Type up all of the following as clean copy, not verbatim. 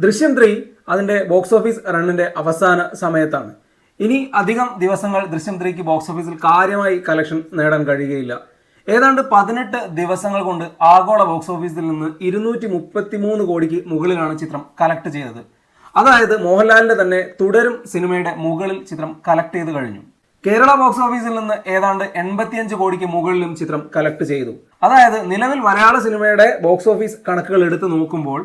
ദൃശ്യം 3 അതിന്റെ box office റണ്ണിന്റെ അവസാന സമയത്താണ്. ഇനി അധികം ദിവസങ്ങൾ ദൃശ്യം 3ക്ക് ബോക്സ് ഓഫീസിൽ കാര്യമായി കളക്ഷൻ നേടാൻ കഴിയുകയില്ല. ഏതാണ്ട് 18 ദിവസങ്ങൾ കൊണ്ട് ആഗോള ബോക്സ് ഓഫീസിൽ നിന്ന് 233 കോടിക്ക് മുകളിലാണ് ചിത്രം കളക്ട് ചെയ്തത്. അതായത് മോഹൻലാലിന്റെ തന്നെ തുടരും സിനിമയുടെ മുകളിൽ ചിത്രം കളക്ട് ചെയ്ത് കഴിഞ്ഞു. കേരള ബോക്സ് ഓഫീസിൽ നിന്ന് ഏതാണ്ട് 85 കോടിക്ക് മുകളിലും ചിത്രം കളക്ട് ചെയ്തു. അതായത് നിലവിൽ മലയാള സിനിമയുടെ ബോക്സ് ഓഫീസ് കണക്കുകൾ എടുത്തു നോക്കുമ്പോൾ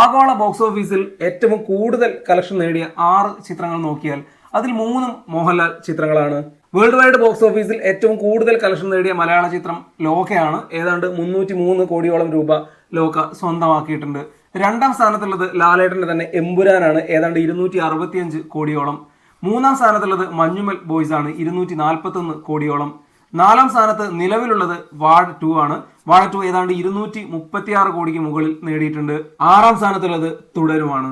ആഗോള ബോക്സ് ഓഫീസിൽ ഏറ്റവും കൂടുതൽ കളക്ഷൻ നേടിയ 6 ചിത്രങ്ങൾ നോക്കിയാൽ അതിൽ 3 മോഹൻലാൽ ചിത്രങ്ങളാണ്. വേൾഡ് വൈഡ് ബോക്സ് ഓഫീസിൽ ഏറ്റവും കൂടുതൽ കളക്ഷൻ നേടിയ മലയാള ചിത്രം ലോകയാണ്. ഏതാണ്ട് 303 കോടിയോളം രൂപ ലോക സ്വന്തമാക്കിയിട്ടുണ്ട്. രണ്ടാം സ്ഥാനത്തുള്ളത് ലാലേട്ടന്റെ തന്നെ എമ്പുരാനാണ്. ഏതാണ്ട് 265 കോടിയോളം. മൂന്നാം സ്ഥാനത്തുള്ളത് മഞ്ഞുമൽ ബോയ്സ് ആണ്, 241 കോടിയോളം. നാലാം സ്ഥാനത്ത് നിലവിലുള്ളത് വാഴ 2 ആണ്. വാഴ 2 ഏതാണ്ട് 236 കോടിക്ക് മുകളിൽ നേടിയിട്ടുണ്ട്. ആറാം സ്ഥാനത്തുള്ളത് തുടരുമാണ്.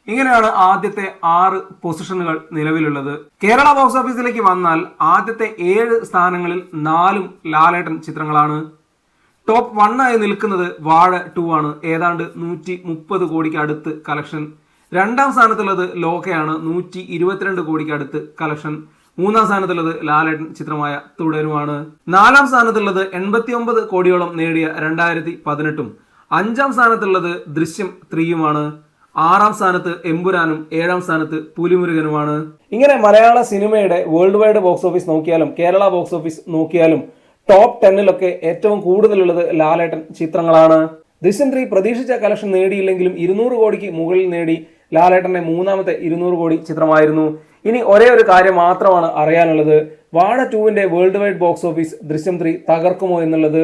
ഇങ്ങനെയാണ് ആദ്യത്തെ 6 പൊസിഷനുകൾ നിലവിലുള്ളത്. കേരള ബോക്സ് ഓഫീസിലേക്ക് വന്നാൽ ആദ്യത്തെ 7 സ്ഥാനങ്ങളിൽ 4 ലാലേട്ടൻ ചിത്രങ്ങളാണ്. ടോപ്പ് 1 ആയി നിൽക്കുന്നത് വാഴ 2 ആണ്. ഏതാണ്ട് 130 കോടിക്ക് അടുത്ത് കളക്ഷൻ. രണ്ടാം സ്ഥാനത്തുള്ളത് ലോകയാണ്, 122 കോടിക്ക് അടുത്ത് കളക്ഷൻ. മൂന്നാം സ്ഥാനത്തുള്ളത് ലാലേട്ടൻ ചിത്രമായ തുടരുമാണ്. നാലാം സ്ഥാനത്തുള്ളത് 89 കോടിയോളം നേടിയ 2018. അഞ്ചാം സ്ഥാനത്തുള്ളത് ദൃശ്യം 3യുമാണ്. ആറാം സ്ഥാനത്ത് എമ്പുരാനും 7ാം സ്ഥാനത്ത് പുലിമുരുകനുമാണ്. ഇങ്ങനെ മലയാള സിനിമയുടെ വേൾഡ് വൈഡ് ബോക്സ് ഓഫീസ് നോക്കിയാലും കേരള ബോക്സ് ഓഫീസ് നോക്കിയാലും ടോപ്പ് 10 ഏറ്റവും കൂടുതലുള്ളത് ലാലേട്ടൻ ചിത്രങ്ങളാണ്. ദൃശ്യം 3 പ്രതീക്ഷിച്ച കളക്ഷൻ നേടിയില്ലെങ്കിലും 200 കോടിക്ക് മുകളിൽ നേടി. ലാലേട്ടന്റെ മൂന്നാമത്തെ 200 കോടി ചിത്രമായിരുന്നു. ഇനി ഒരേ ഒരു കാര്യം മാത്രമാണ് അറിയാനുള്ളത്. വാഴ 2വിന്റെ വേൾഡ് വൈഡ് ബോക്സ് ഓഫീസ് ദൃശ്യം 3 തകർക്കുമോ എന്നുള്ളത്.